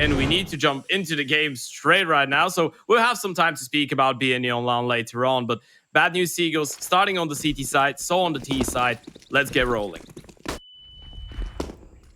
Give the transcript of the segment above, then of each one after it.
and we need to jump into the game straight right now. So we'll have some time to speak about BNE online later on. But Bad News Seagulls starting on the CT side, so on the T side. Let's get rolling.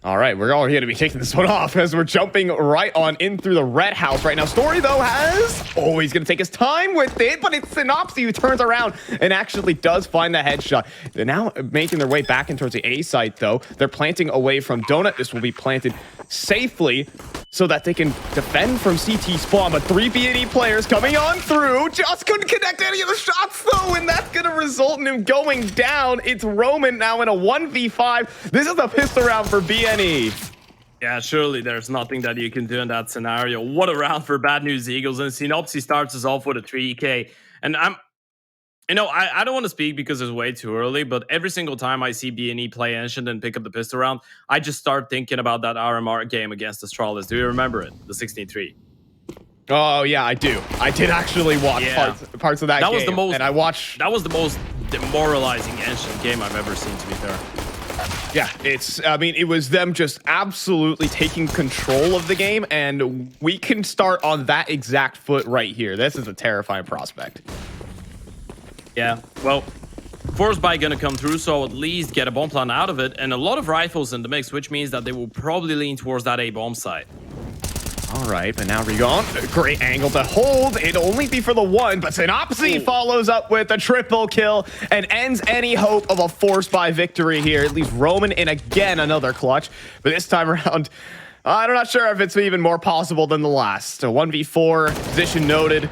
All right, we're already going to be taking this one off as we're jumping right on in through the red house right now. Story, though, has always going to take his time with it, but it's Synopsy who turns around and actually does find the headshot. They're now making their way back in towards the A site, though. They're planting away from Donut. This will be planted safely so that they can defend from CT spawn, but 3 BNE players coming on through. Just couldn't connect any of the shots, though, and that's going to result in him going down. It's Roman now in a 1v5. This is a pistol round for BNE. Yeah, surely there's nothing that you can do in that scenario. What a round for Bad News Eagles, and Synopsy starts us off with a 3K. And I don't want to speak because it's way too early, but every single time I see BNE play Ancient and pick up the pistol round, I just start thinking about that RMR game against Astralis. Do you remember it? The 16-3. Oh yeah, I do. I did actually watch parts of that game. Was the most, and I watched. That was the most demoralizing Ancient game I've ever seen, to be fair. Yeah, it was them just absolutely taking control of the game, and we can start on that exact foot right here. This is a terrifying prospect. Yeah, well, Force Buy gonna come through, so at least get a bomb plan out of it, and a lot of rifles in the mix, which means that they will probably lean towards that A bomb site. All right, but now Rigon, great angle to hold. It'll only be for the one, but Synopsy follows up with a triple kill and ends any hope of a Force Buy victory here. At least Roman in again another clutch, but this time around, I'm not sure if it's even more possible than the last. A 1v4, position noted.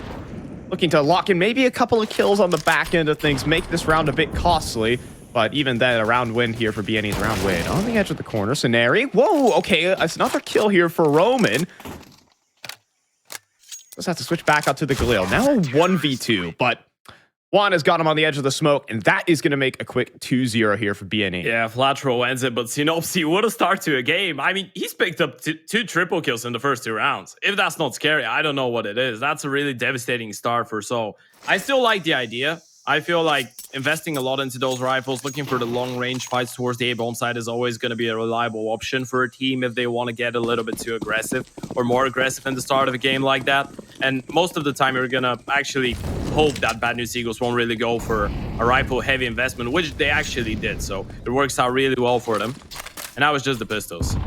Looking to lock in maybe a couple of kills on the back end of things, make this round a bit costly. But even then, a round win here for BNE's round win. On the edge of the corner, Scenario. Whoa, okay, it's another kill here for Roman. Let's have to switch back out to the Galil. Now a 1v2, but Juan has got him on the edge of the smoke, and that is going to make a quick 2-0 here for BNE. Yeah, Flatro ends it, but Synopsy, what a start to a game. I mean, he's picked up two triple kills in the first 2 rounds. If that's not scary, I don't know what it is. That's a really devastating start for So. I still like the idea. I feel like investing a lot into those rifles, looking for the long-range fights towards the A-bomb side is always going to be a reliable option for a team if they want to get a little bit too aggressive or more aggressive in the start of a game like that. And most of the time, you're going to actually hope that Bad News Eagles won't really go for a rifle-heavy investment, which they actually did. So it works out really well for them. And that was just the pistols.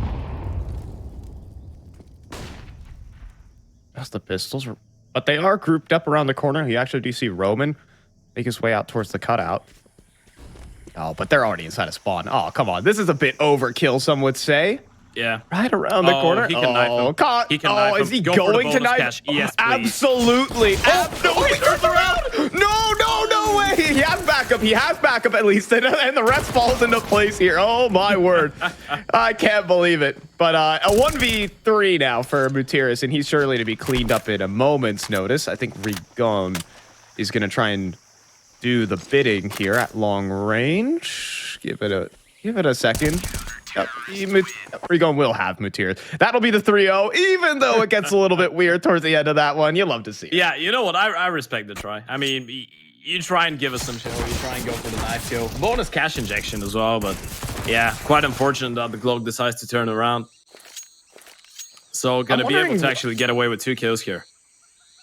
That's the pistols. But they are grouped up around the corner. You actually do see Roman make his way out towards the cutout. Oh, but they're already inside a spawn. Oh, come on. This is a bit overkill, some would say. Yeah. Right around the corner. He can knife him. He can knife him. Is he going to knife? Yes, absolutely. Oh, he turns around. No way. He has backup. He has backup at least. And the rest falls into place here. Oh, my word. I can't believe it. But a 1v3 now for Mutiris, and he's surely to be cleaned up in a moment's notice. I think Rigon is going to try and do the bidding here at long range. Give it a second. Yep. Rigon will have Mutiris. That'll be the 3-0, even though it gets a little bit weird towards the end of that one. You love to see it. Yeah, you know what? I respect the try. I mean, you try and give us some show. You try and go for the knife kill. Bonus cash injection as well, but yeah, quite unfortunate that the Glock decides to turn around. So gonna be able to actually get away with 2 kills here.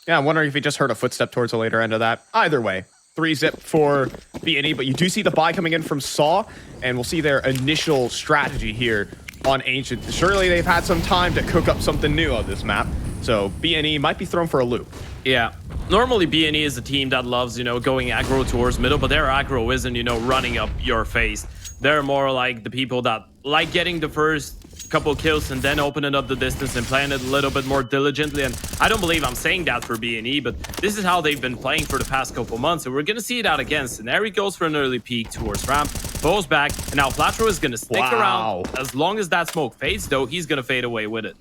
Yeah, I'm wondering if he just heard a footstep towards the later end of that. Either way. 3-zip for BNE, but you do see the buy coming in from Saw, and we'll see their initial strategy here on Ancient. Surely they've had some time to cook up something new on this map, so BNE might be thrown for a loop. Yeah. Normally, BNE is a team that loves, going aggro towards middle, but their aggro isn't, running up your face. They're more like the people that like getting the first couple kills and then opening up the distance and playing it a little bit more diligently. And I don't believe I'm saying that for BNE, but this is how they've been playing for the past couple months. And we're going to see that again. Scenario goes for an early peek towards ramp, goes back, and now Flatro is going to stick around. As long as that smoke fades, though, he's going to fade away with it.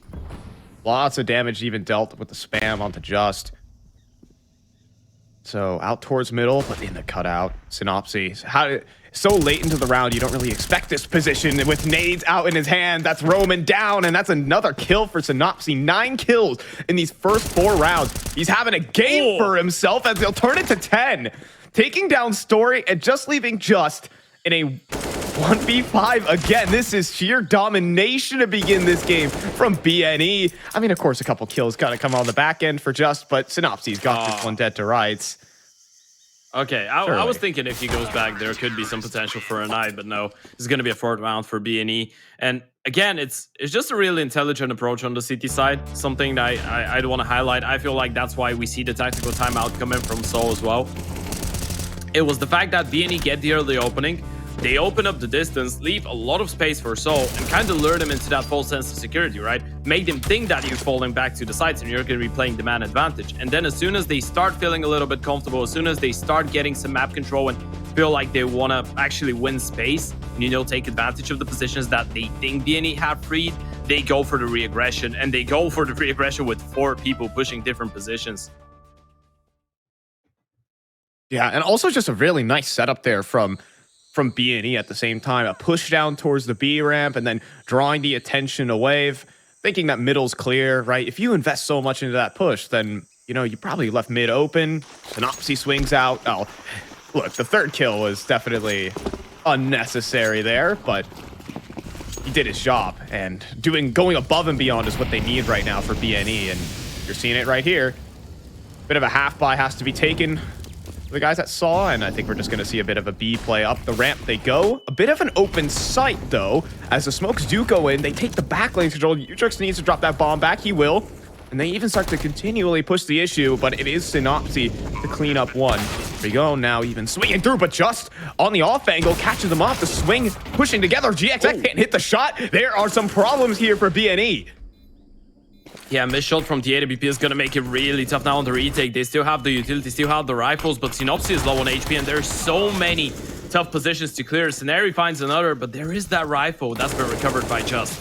Lots of damage even dealt with the spam onto Just. So out towards middle, but in the cutout. Synopsy. So late into the round, you don't really expect this position with nades out in his hand. That's Roman down, and that's another kill for Synopsy. 9 kills in these first 4 rounds. He's having a game for himself as they'll turn it to 10. Taking down Story and just leaving Just in a 1v5 again. This is sheer domination to begin this game from BNE. I mean, of course, a couple kills got to come on the back end for Just, but Synopsy's got this one dead to rights. Okay, I was thinking if he goes back, there could be some potential for a knife, but no, it's going to be a 4th round for BNE. And again, it's just a really intelligent approach on the City side, something that I'd want to highlight. I feel like that's why we see the tactical timeout coming from Seoul as well. It was the fact that BNE get the early opening, they open up the distance, leave a lot of space for Seoul, and kind of lure them into that false sense of security, right? Make them think that you're falling back to the sides and you're going to be playing the man advantage. And then as soon as they start feeling a little bit comfortable, as soon as they start getting some map control and feel like they want to actually win space, and, you know, take advantage of the positions that they think BNE have freed, they go for the re-aggression, and they go for the re-aggression with 4 people pushing different positions. Yeah, and also just a really nice setup there from BNE at the same time. A push down towards the B ramp and then drawing the attention away, thinking that middle's clear, right? If you invest so much into that push, then, you know, you probably left mid open. Synopsy swings out. Oh, look, the 3rd kill was definitely unnecessary there, but he did his job. And going above and beyond is what they need right now for BNE. And you're seeing it right here. Bit of a half buy has to be taken. The guys that saw, and I think we're just going to see a bit of a B play. Up the ramp they go. A bit of an open sight, though. As the smokes do go in, they take the back lane control. Utrix needs to drop that bomb back. He will. And they even start to continually push the issue, but it is Synopsy to clean up one. There we go, now even swinging through, but Just on the off angle, catches them off. The swing pushing together. GXX can't hit the shot. There are some problems here for BNE. Yeah, missed shot from the AWP is going to make it really tough now on the retake. They still have the utility, still have the rifles, but Synopsy is low on HP, and there's so many tough positions to clear. Scenario finds another, but there is that rifle that's been recovered by Just.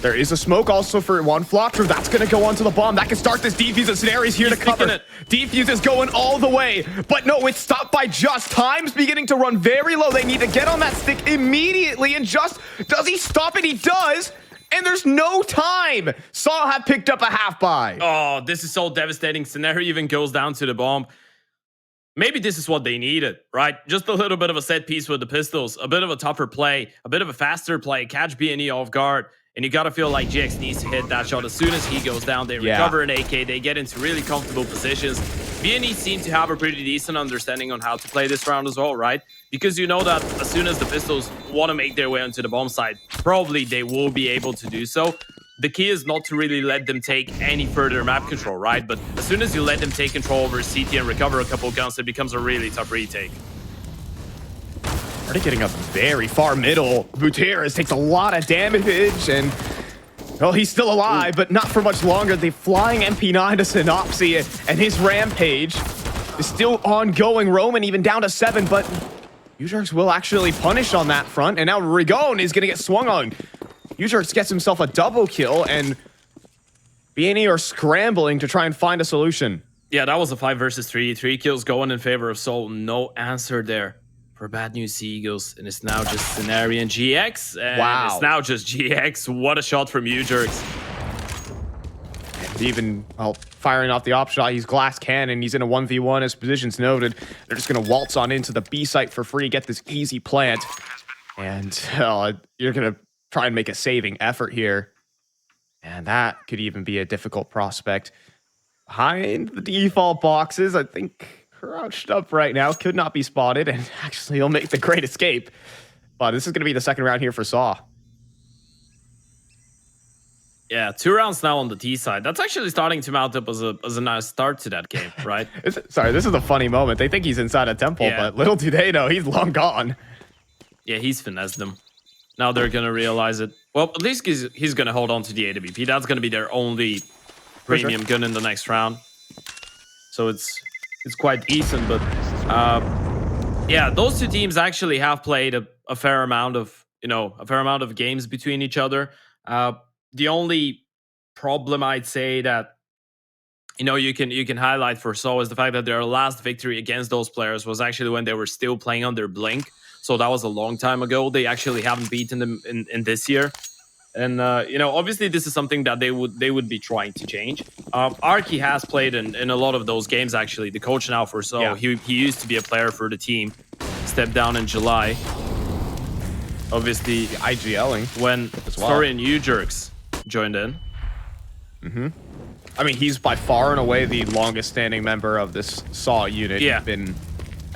There is a smoke also for one flop through. That's going to go onto the bomb. That can start this defuse, and Scenario's here to cover it. Defuse is going all the way, but no, it's stopped by Just. Time's beginning to run very low. They need to get on that stick immediately, and Just, does he stop it? He does. And there's no time. Saw have picked up a half buy. Oh, this is so devastating. Scenario even goes down to the bomb. Maybe this is what they needed, right? Just a little bit of a set piece with the pistols, a bit of a tougher play, a bit of a faster play, catch BNE off guard. And you got to feel like GX needs to hit that shot as soon as he goes down. They recover an AK. They get into really comfortable positions. BNE seem to have a pretty decent understanding on how to play this round as well, right? Because you know that as soon as the pistols want to make their way onto the bomb side, probably they will be able to do so. The key is not to really let them take any further map control, right? But as soon as you let them take control over CT and recover a couple of guns, it becomes a really tough retake. Already getting up very far middle. Gutierrez takes a lot of damage, and well, he's still alive, but not for much longer. The flying MP9 to Synopsy, and his rampage is still ongoing. Roman even down to 7, but Ujerx will actually punish on that front, and now Rigon is going to get swung on. Ujerx gets himself a double kill, and BNE are scrambling to try and find a solution. Yeah, that was a 5 versus 3. 3 kills going in favor of Seoul. No answer there for Bad News Seagulls, and it's now just Scenario and GX. And wow. It's now just GX. What a shot from Ujerx. And even, well, firing off the op shot, he's glass cannon. He's in a 1v1, as positions noted. They're just going to waltz on into the B site for free, get this easy plant. And you're going to try and make a saving effort here. And that could even be a difficult prospect. Behind the default boxes, I think crouched up right now, could not be spotted, and actually he'll make the great escape. But this is going to be the second round here for Saw. Yeah, 2 rounds now on the T side. That's actually starting to mount up as a nice start to that game, right? Sorry, this is a funny moment. They think he's inside a temple, but little do they know he's long gone. Yeah, he's finessed them. Now they're going to realize it. Well, at least he's going to hold on to the AWP. That's going to be their only premium gun in the next round. So it's quite decent, but yeah, those two teams actually have played a fair amount of, games between each other. The only problem I'd say that, you can highlight for Seoul is the fact that their last victory against those players was actually when they were still playing on their blink. So that was a long time ago. They actually haven't beaten them in this year. And, obviously this is something that they would be trying to change. Arky has played in a lot of those games, actually. The coach now for Seoul, he used to be a player for the team. Stepped down in July. obviously The IGLing. when as well. Story and U-Jerks joined in. I mean, he's by far and away the longest standing member of this Saw unit. Yeah.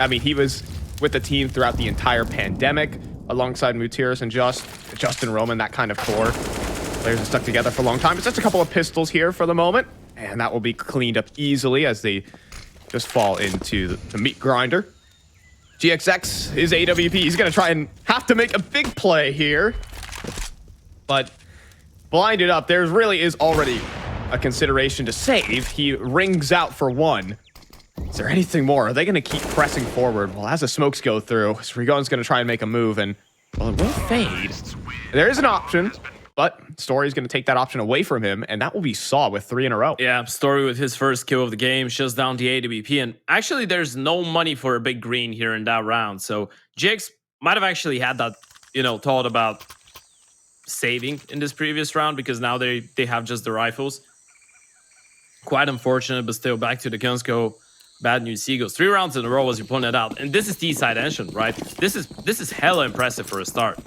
He was with the team throughout the entire pandemic, alongside Mutiris and Justin Roman, that kind of core. Players have stuck together for a long time. It's just a couple of pistols here for the moment, and that will be cleaned up easily as they just fall into the meat grinder. GXX is AWP. He's going to try and have to make a big play here. But blinded up, there really is already a consideration to save. He rings out for one. Is there anything more? Are they going to keep pressing forward? Well, as the smokes go through, Srigon's going to try and make a move, and well, it will fade. There is an option, but Story's going to take that option away from him, and that will be Saw with 3 in a row. Yeah, Story with his first kill of the game, shuts down the AWP, and actually there's no money for a big green here in that round, so GX might have actually had that, thought about saving in this previous round, because now they have just the rifles. Quite unfortunate, but still back to the guns go. Bad news, Seagulls. 3 rounds in a row, as you pointed out, and this is T-side engine, right? This is hella impressive for a start.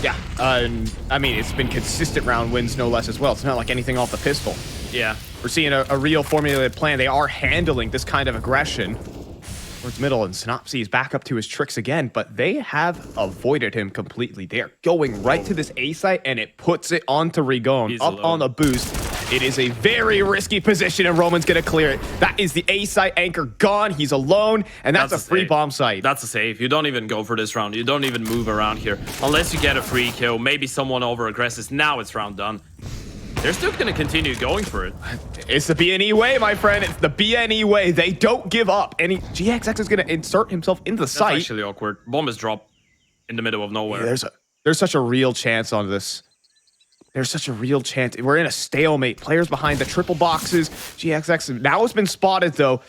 Yeah, and I mean, it's been consistent round wins, no less, as well. It's not like anything off the pistol. Yeah. We're seeing a real formulated plan. They are handling this kind of aggression towards middle, and Synopsy is back up to his tricks again, but they have avoided him completely. They are going right to this A site, and it puts it onto Rigon. He's up alone. on the boost. It is a very risky position, and Roman's going to clear it. That is the A site anchor gone. He's alone, and that's a free save. bomb site. That's a save. You don't even go for this round. You don't even move around here. Unless you get a free kill. Maybe someone over-aggresses. Now it's round done. They're still going to continue going for it. It's the BNE way, my friend. It's the BNE way. They don't give up. And GXX is going to insert himself into the That's site. actually awkward. Bomb is dropped in the middle of nowhere. Yeah, there's such a real chance on this. There's such a real chance. We're in a stalemate. Players behind the triple boxes. GXX now has been spotted, though.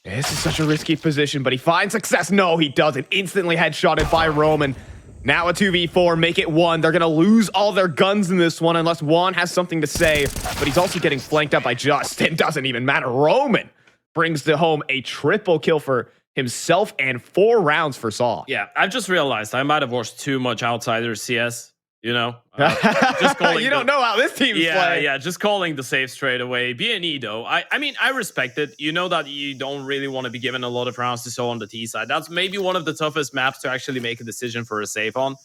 This is such a risky position, but he finds success. No, he doesn't. Instantly headshotted by Roman. Now a 2v4, make it 1. They're going to lose all their guns in this one unless Juan has something to say. But he's also getting flanked up by Justin. Doesn't even matter. Roman brings to home a triple kill for himself and 4 rounds for Saw. Yeah, I've just realized I might have watched too much Outsiders CS. Just calling You don't know how this team's playing. Yeah, just calling the save straight away. BNE though, I mean, I respect it. You know that you don't really want to be given a lot of rounds to show on the T side. That's maybe one of the toughest maps to actually make a decision for a save on.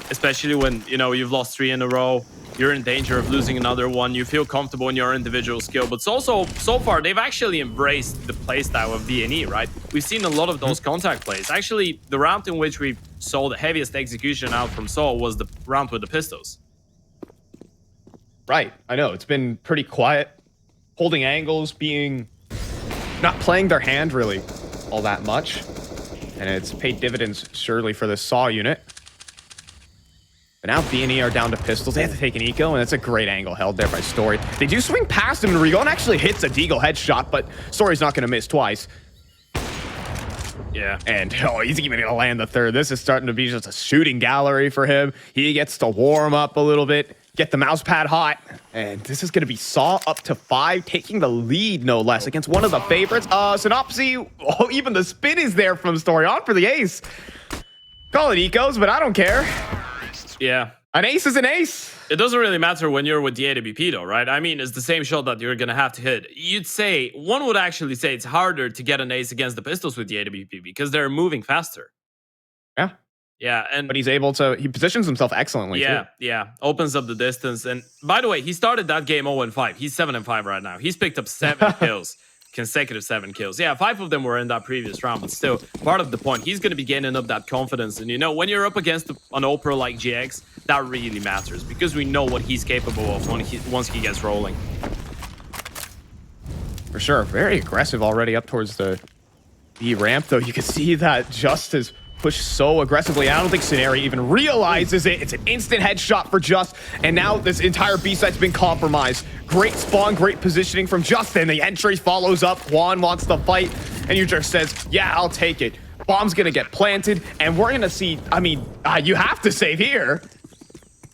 Especially when, you've lost 3 in a row. You're in danger of losing another one. You feel comfortable in your individual skill. But so far, they've actually embraced the playstyle of BNE, right? We've seen a lot of those contact plays. Actually, the round in which we saw the heaviest execution out from Saul was the round with the pistols. Right, I know. It's been pretty quiet. Holding angles, not playing their hand really all that much. And it's paid dividends surely for the Saw unit. But now BNE are down to pistols. They have to take an eco, and it's a great angle held there by Story. They do swing past him, and Rigon actually hits a deagle headshot, but Story's not going to miss twice. Yeah. And, he's even going to land the 3rd. This is starting to be just a shooting gallery for him. He gets to warm up a little bit, get the mouse pad hot. And this is going to be Saw up to 5, taking the lead, no less, against one of the favorites. Synopsy, even the spin is there from Story on for the ace. Call it ecos, but I don't care. Yeah. An ace is an ace. It doesn't really matter when you're with the AWP though, right? I mean, it's the same shot that you're going to have to hit. One would actually say it's harder to get an ace against the pistols with the AWP because they're moving faster. Yeah. Yeah, But he positions himself excellently, too. Yeah. Opens up the distance. And by the way, he started that game 0-5. He's 7-5 right now. He's picked up 7 kills. Consecutive 7 kills. Yeah, 5 of them were in that previous round, but still, part of the point, he's going to be gaining up that confidence. And when you're up against an Oprah like GX, that really matters because we know what he's capable of once he gets rolling. For sure. Very aggressive already up towards the B ramp, though. You can see that Just is pushed so aggressively. I don't think Scenario even realizes it. It's an instant headshot for Just, and now this entire B site's been compromised. Great spawn, great positioning from Justin. The entry follows up. Juan wants the fight, and Ujer says, yeah, I'll take it. Bomb's gonna get planted, and we're gonna see, you have to save here.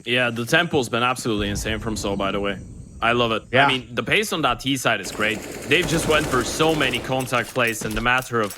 Yeah, the tempo's been absolutely insane from So, by the way. I love it. Yeah. I mean, the pace on that T side is great. They've just went for so many contact plays in the matter of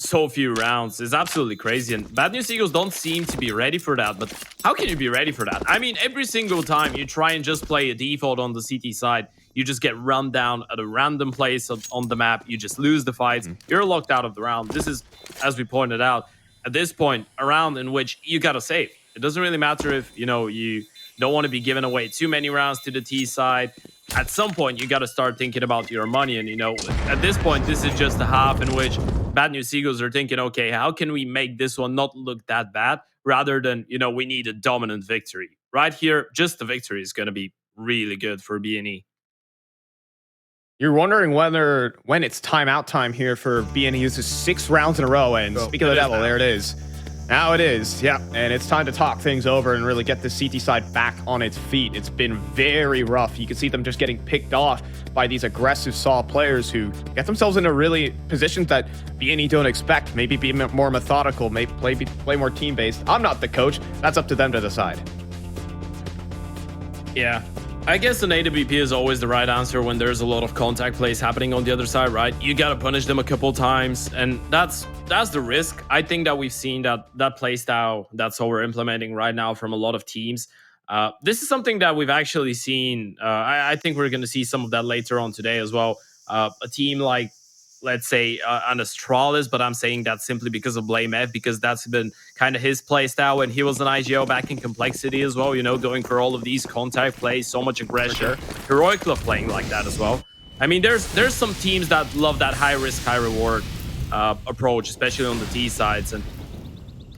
so few rounds is absolutely crazy. And Bad News Eagles don't seem to be ready for that. But how can you be ready for that? I mean, every single time you try and just play a default on the CT side, you just get run down at a random place on the map. You just lose the fights. You're locked out of the round. This is, as we pointed out, at this point, a round in which you got to save. It doesn't really matter if, you know, you don't want to be giving away too many rounds to the T side. At some point, you got to start thinking about your money. And, you know, at this point, this is just a half in which Bad News Eagles are thinking, okay, how can we make this one not look that bad? Rather than, you know, we need a dominant victory. Right here, just the victory is going to be really good for BNE. You're wondering when it's timeout time here for BNE. This is 6 rounds in a row. And speaking of the devil, there it is. Now it is, yeah, and it's time to talk things over and really get the CT side back on its feet. It's been very rough. You can see them just getting picked off by these aggressive Saw players who get themselves into really positions that BNE don't expect. Maybe be more methodical, maybe play more team-based. I'm not the coach. That's up to them to decide. Yeah. I guess an AWP is always the right answer when there's a lot of contact plays happening on the other side, right? You got to punish them a couple times, and that's the risk. I think that we've seen that play style that's what we're implementing right now from a lot of teams. This is something that we've actually seen. I think we're going to see some of that later on today as well. A team like, let's say, an Astralis, but I'm saying that simply because of Blame F, because that's been kind of his play style when he was an IGO back in Complexity as well, you know, going for all of these contact plays, so much aggression. Heroic love playing like that as well. I mean, there's some teams that love that high risk, high reward approach, especially on the T sides. And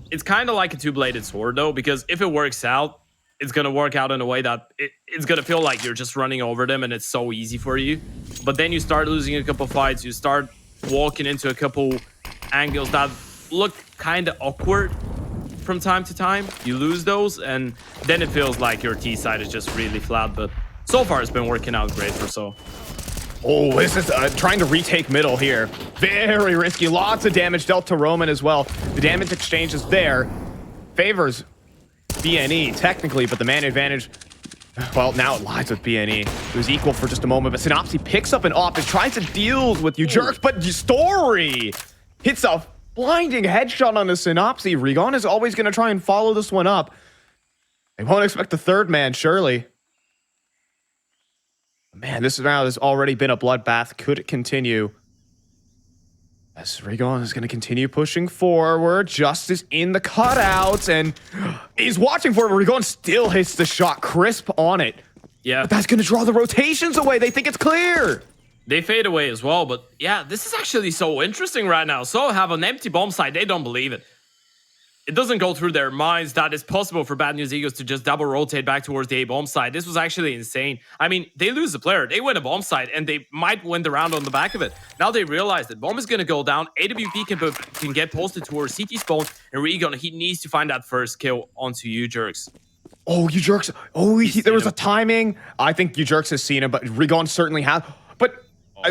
it's kind of like a two-bladed sword, though, because if it works out, it's going to work out in a way that it's going to feel like you're just running over them and it's so easy for you. But then you start losing a couple fights. You start walking into a couple angles that look kind of awkward from time to time. You lose those, and then it feels like your T side is just really flat. But so far, it's been working out great for So. Oh, this is trying to retake middle here. Very risky. Lots of damage dealt to Roman as well. The damage exchange is there. Favors BNE, technically, but the man advantage, well, now it lies with BNE. It was equal for just a moment, but Synopsy picks up an op and tries to deal with you jerks, but Story hits a blinding headshot on the Synopsy. Rigon is always going to try and follow this one up. They won't expect the third man, surely. Man, this round has already been a bloodbath. Could it continue? As Rigon is going to continue pushing forward. Justice in the cutouts and he's watching for it. Rigon still hits the shot crisp on it. Yeah. But that's going to draw the rotations away. They think it's clear. They fade away as well. But yeah, this is actually so interesting right now. So have an empty bomb site. They don't believe it. It doesn't go through their minds that it's possible for Bad News Eagles to just double rotate back towards the A bomb side. This was actually insane. I mean, they lose the player, they win a bomb side, and they might win the round on the back of it. Now they realize that bomb is going to go down. AWP can get posted towards CT spawn, and Rigon, he needs to find that first kill onto you jerks. Oh, you jerks. Oh, there was a timing. I you jerks has seen him, but Rigon certainly has. But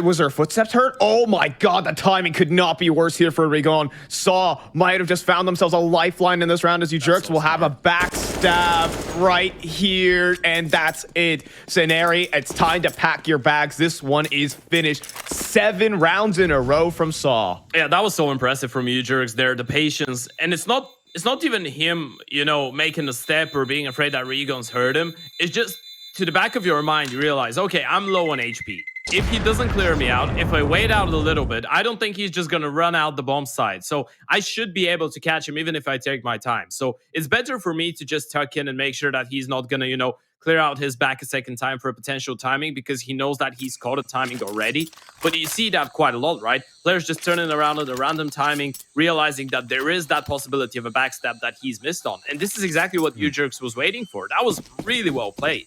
was there footsteps heard? Oh my god, the timing could not be worse here for Rigon. Saw might have just found themselves a lifeline in this round as you jerks will have a backstab right here. And that's it. Scenari, it's time to pack your bags. This one is finished. 7 rounds in a row from Saw. Yeah, that was so impressive from you jerks there. The patience. And it's not even him, you know, making a step or being afraid that Rigon's hurt him. It's just to the back of your mind, you realize, okay, I'm low on HP. If he doesn't clear me out, if I wait out a little bit, I don't think he's just going to run out the bomb side. So I should be able to catch him even if I take my time. So it's better for me to just tuck in and make sure that he's not going to, you know, clear out his back a second time for a potential timing because he knows that he's caught a timing already. But you see that quite a lot, right? Players just turning around at a random timing, realizing that there is that possibility of a backstab that he's missed on. And this is exactly what U-Jerks was waiting for. That was really well played.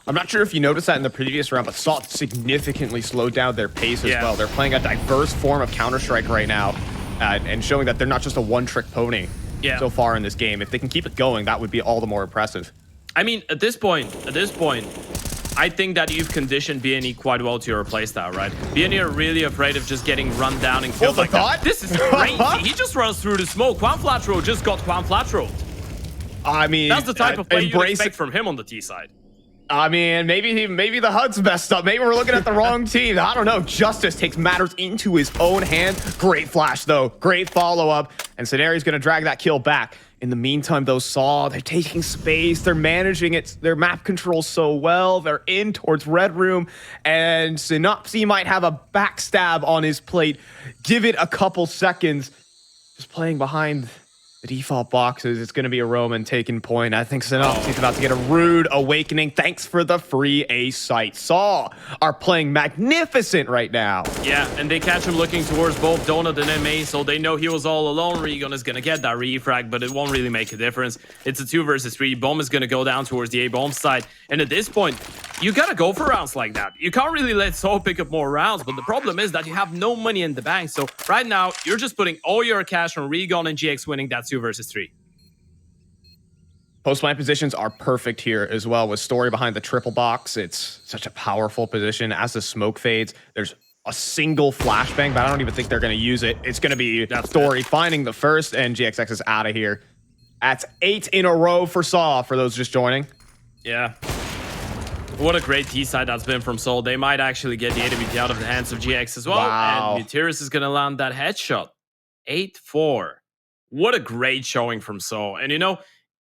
I'm not sure if you noticed that in the previous round, but Salt significantly slowed down their pace as well. They're playing a diverse form of Counter-Strike right now and showing that they're not just a one-trick pony so far in this game. If they can keep it going, that would be all the more impressive. I mean, at this point, I think that you've conditioned BNE quite well to your playstyle, right? BNE are really afraid of just getting run down and killed like that. This is crazy. He just runs through the smoke. Quan Flatro just got Quan Flatro. I mean, that's the type of play you expect from him on the T side. I mean, maybe the HUD's messed up. Maybe we're looking at the wrong team. I don't know. Justice takes matters into his own hand. Great flash, though. Great follow-up. And Scenario's going to drag that kill back. In the meantime, though, Saw, they're taking space. They're managing it. Their map controls so well. They're in towards Red Room. And Synopsy might have a backstab on his plate. Give it a couple seconds. Just playing behind the default boxes. It's going to be a Roman taking point. I think Synopsy's about to get a rude awakening. Thanks for the free A site. Saw are playing magnificent right now. Yeah, and they catch him looking towards both Donut and MA, so they know he was all alone. Regon is going to get that refrag, but it won't really make a difference. It's a 2 versus 3. Bomb is going to go down towards the A bomb side. And at this point, you got to go for rounds like that. You can't really let Saw pick up more rounds, but the problem is that you have no money in the bank. So right now, you're just putting all your cash on Regon and GX winning that 2 versus 3. Post-plant positions are perfect here as well with Story behind the triple box. It's such a powerful position. As the smoke fades, there's a single flashbang, but I don't even think they're going to use it. It's going to be Story finding the first, and GXX is out of here. That's 8 in a row for Saw, for those just joining. Yeah. What a great T-side that's been from Soul. They might actually get the AWP out of the hands of GX as well. Wow. And Muteris is going to land that headshot. 8-4. What a great showing from Soul. And, you know,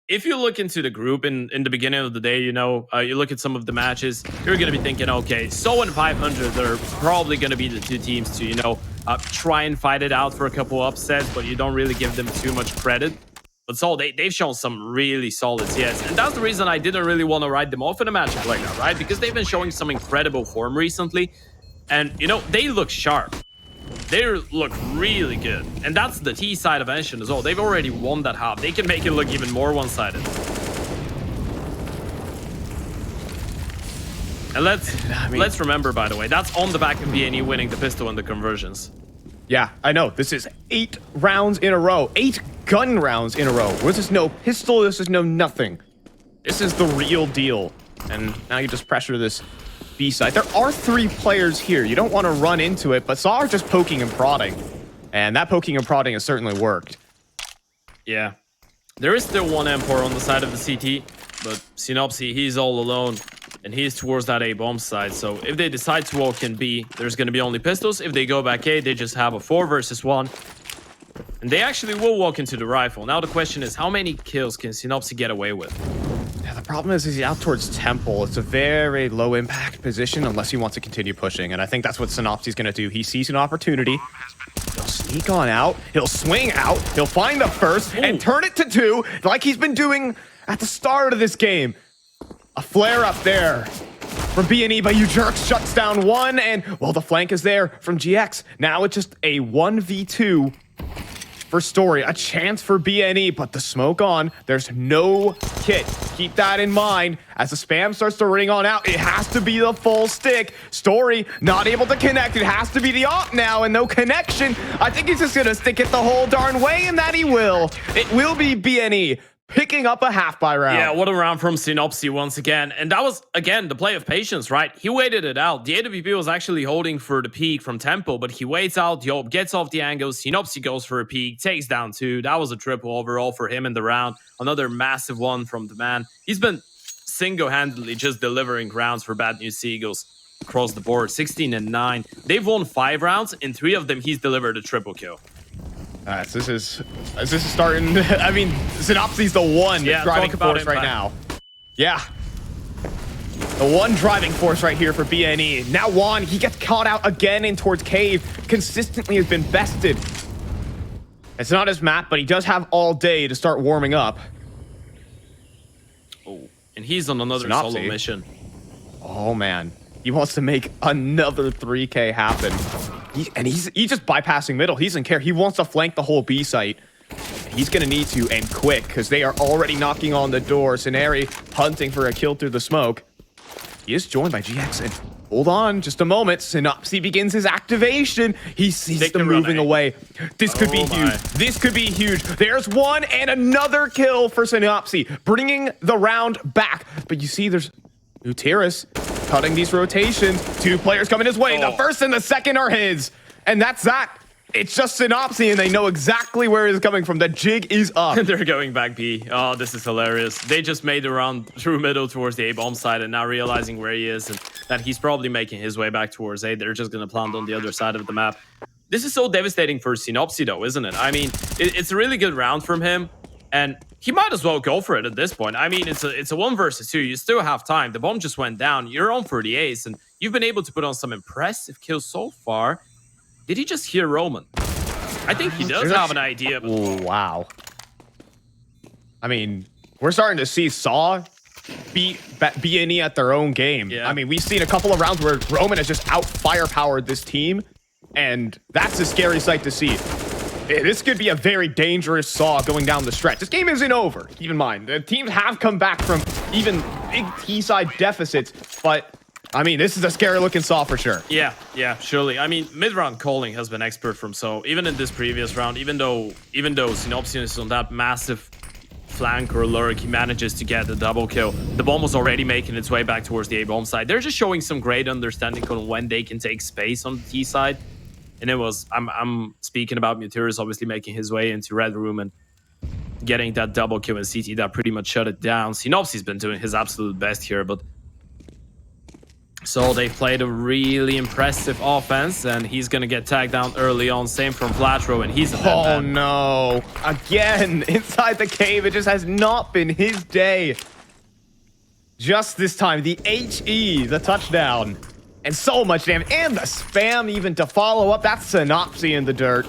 if you look into the group in the beginning of the day, you know, you look at some of the matches, you're going to be thinking, okay, Soul and 500, they're probably going to be the 2 teams to, you know, try and fight it out for a couple upsets, but you don't really give them too much credit. But Soul, they've shown some really solid CS. And that's the reason I didn't really want to write them off in a matchup like that, right? Because they've been showing some incredible form recently. And, you know, they look sharp. They look really good. And that's the T side of Ashen as well. They've already won that half. They can make it look even more one-sided. And let's remember, by the way, that's on the back of BNE winning the pistol and the conversions. Yeah, I know. This is 8 rounds in a row. 8 gun rounds in a row. This is no pistol. This is no nothing. This is the real deal. And now you just pressure this B side. There are 3 players here. You don't want to run into it, but Saw are just poking and prodding. And that poking and prodding has certainly worked. Yeah. There is still one M4 on the side of the CT, but Synopsy, he's all alone. And he's towards that A bomb side. So if they decide to walk in B, there's going to be only pistols. If they go back A, they just have a 4 versus 1. And they actually will walk into the rifle. Now the question is, how many kills can Synopsy get away with? Yeah, the problem is he's out towards Temple. It's a very low impact position unless he wants to continue pushing. And I think that's what Synopsy's going to do. He sees an opportunity. He'll sneak on out. He'll swing out. He'll find the first and turn it to 2 like he's been doing at the start of this game. A flare up there from BNE, but you jerks shuts down 1, and well, the flank is there from GX. Now it's just a 1v2 for Story, a chance for BNE, but the smoke on. There's no kit. Keep that in mind. As the spam starts to ring on out, it has to be the full stick. Story not able to connect. It has to be the op now, and no connection. I think he's just gonna stick it the whole darn way, and that he will. It will be BNE picking up a half by round. Yeah, what a round from Synopsy once again. And that was, again, the play of patience, right? He waited it out. The AWP was actually holding for the peak from Tempo, but he waits out. Job gets off the angles. Synopsy goes for a peak, takes down 2. That was a triple overall for him in the round. Another massive one from the man. He's been single-handedly just delivering rounds for Bad News Seagulls across the board. 16 and 9. They've won 5 rounds. In 3 of them, he's delivered a triple kill. So this is starting. I mean, Synopsy's the one driving force right now. Yeah. The one driving force right here for BNE. Now Juan, he gets caught out again in towards Cave. Consistently has been bested. It's not his map, but he does have all day to start warming up. Oh, and he's on another solo mission. Oh, man. He wants to make another 3K happen. He's just bypassing middle. He doesn't care. He wants to flank the whole B site. He's going to need to, and quick, because they are already knocking on the door. Scenari hunting for a kill through the smoke. He is joined by GX, and hold on just a moment. Synopsy begins his activation. He sees them moving away. This could be huge. This could be huge. There's 1 and another kill for Synopsy, bringing the round back. But you see, there's Muteris cutting these rotations. 2 players coming his way. The first and the second are his. And that's that. It's just Synopsy, and they know exactly where it's coming from. The jig is up. They're going back B. Oh, this is hilarious. They just made the run through middle towards the A-bomb side, and now realizing where he is and that he's probably making his way back towards A, they're just going to plant on the other side of the map. This is so devastating for Synopsy, though, isn't it? I mean, it's a really good round from him, and he might as well go for it at this point. I mean, it's a 1 versus 2. You still have time. The bomb just went down. You're on for the ace, and you've been able to put on some impressive kills so far. Did he just hear Roman? I think he does have an idea. Ooh, wow. I mean, we're starting to see Saw beat BNE at their own game. Yeah. I mean, we've seen a couple of rounds where Roman has just out-firepowered this team, and that's a scary sight to see. This could be a very dangerous Saw going down the stretch. This game isn't over, keep in mind. The teams have come back from even big T-side deficits, but I mean, this is a scary-looking Saw for sure. Yeah, surely. I mean, mid-round calling has been expert from So. Even in this previous round, even though Synopsy is on that massive flank or lurk, he manages to get the double kill. The bomb was already making its way back towards the A-bomb side. They're just showing some great understanding on when they can take space on the T side. And it was, I'm speaking about Mutirus obviously making his way into Red Room and getting that double kill in CT that pretty much shut it down. Synopsy's been doing his absolute best here, but So they've played a really impressive offense, and he's going to get tagged down early on. Same from Flatro, and he's a dead man. Oh, no. Again, inside the cave. It just has not been his day. Just this time, the HE, the touchdown. And so much damage. And the spam even to follow up. That's Synopsy in the dirt.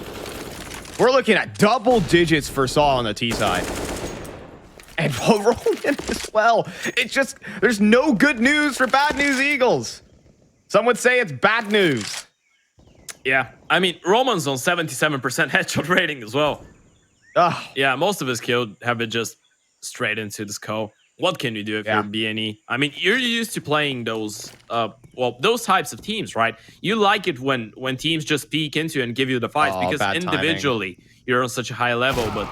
We're looking at double digits for Saw on the T side. And Roman as well. It's just, there's no good news for Bad News Eagles. Some would say it's bad news. Yeah, I mean, Roman's on 77% headshot rating as well. Ugh. Yeah, most of his kills have been just straight into the skull. What can you do if you're BNE? I mean, you're used to playing those, those types of teams, right? You like it when teams just peek into and give you the fights because individually you're on such a high level, but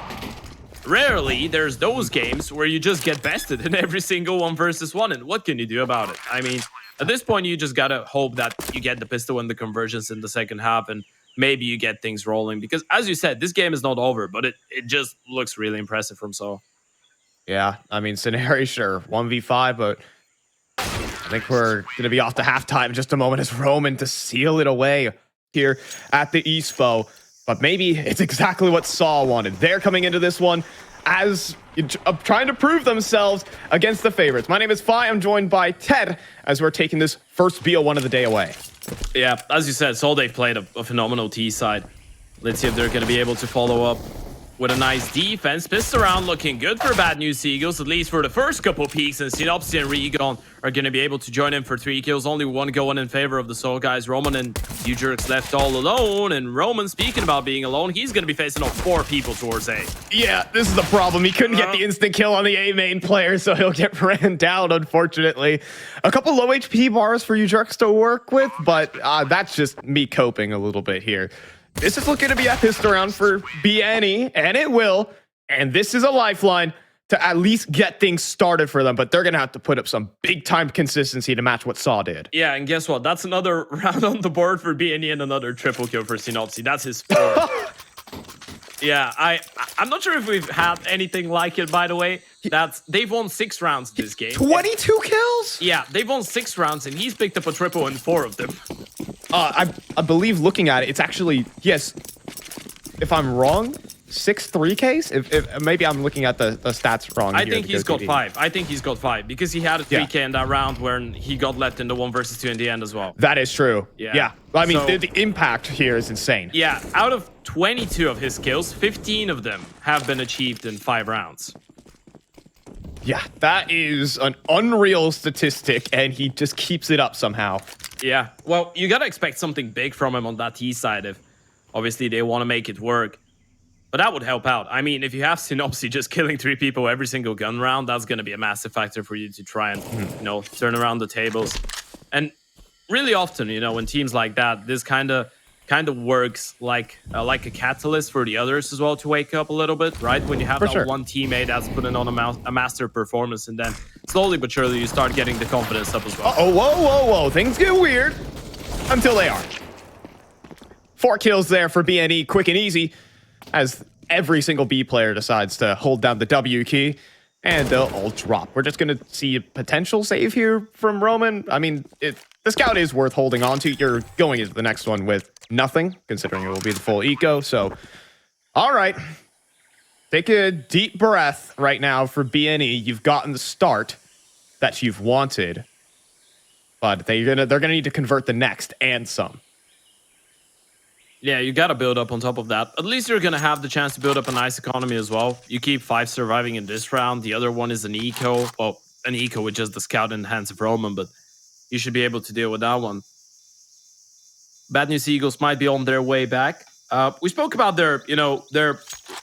rarely there's those games where you just get bested in every single 1v1, and what can you do about it? I mean, at this point, you just gotta hope that you get the pistol and the conversions in the second half, and maybe you get things rolling, because as you said, this game is not over, but it just looks really impressive from So. Yeah, I mean, Scenario, sure, 1v5, but I think we're going to be off to halftime in just a moment as Roman to seal it away here at the Espoo. But maybe it's exactly what Saw wanted. They're coming into this one as trying to prove themselves against the favorites. My name is Fi. I'm joined by Ted as we're taking this first BO1 of the day away. Yeah, as you said, Sol, they've played a phenomenal T side. Let's see if they're going to be able to follow up with a nice defense. Pissed around looking good for Bad News Eagles, at least for the first couple peaks, and Synopsy and Regon are going to be able to join in for 3 kills. Only one going in favor of the Soul guys. Roman and Ujerks left all alone, and Roman, speaking about being alone, he's going to be facing off 4 people towards A. Yeah, this is the problem. He couldn't get the instant kill on the A main player, so he'll get ran down, unfortunately. A couple low HP bars for Ujerks to work with, but that's just me coping a little bit here. This is looking to be a pistol round for BNE, and it will. And this is a lifeline to at least get things started for them, but they're going to have to put up some big-time consistency to match what Saw did. Yeah, and guess what? That's another round on the board for BNE and another triple kill for Synopsy. That's his 4th. Yeah, I'm not sure if we've had anything like it, by the way. They've won 6 rounds this game. 22 kills? Yeah, they've won 6 rounds, and he's picked up a triple in 4 of them. I believe looking at it, it's actually, yes, if I'm wrong, 6-3 case? If maybe I'm looking at the stats wrong. I think he's got 5. I think he's got 5 because he had a 3K in that round where he got left in the 1v2 in the end as well. That is true. Yeah. I mean, the impact here is insane. Yeah, out of 22 of his kills, 15 of them have been achieved in 5 rounds. Yeah, that is an unreal statistic, and he just keeps it up somehow. Yeah, well, you gotta expect something big from him on that T side if obviously they want to make it work. But that would help out. I mean, if you have Synopsy just killing 3 people every single gun round, that's gonna be a massive factor for you to try and, turn around the tables. And really often, when teams like that, this kind of works like a catalyst for the others as well to wake up a little bit, right? When you have one teammate that's putting on a master performance, and then slowly but surely you start getting the confidence up as well. Whoa. Things get weird until they are. 4 kills there for BNE, quick and easy, as every single B player decides to hold down the W key, and they'll all drop. We're just going to see a potential save here from Roman. I mean, the scout is worth holding on to. You're going into the next one with nothing, considering it will be the full eco. So, all right. Take a deep breath right now for BNE. You've gotten the start that you've wanted, but they're gonna need to convert the next and some. Yeah, you got to build up on top of that. At least you're going to have the chance to build up a nice economy as well. You keep 5 surviving in this round. The other one is an eco. Well, an eco with just the scout in the hands of Roman, but you should be able to deal with that one. Bad News Eagles might be on their way back. We spoke about their,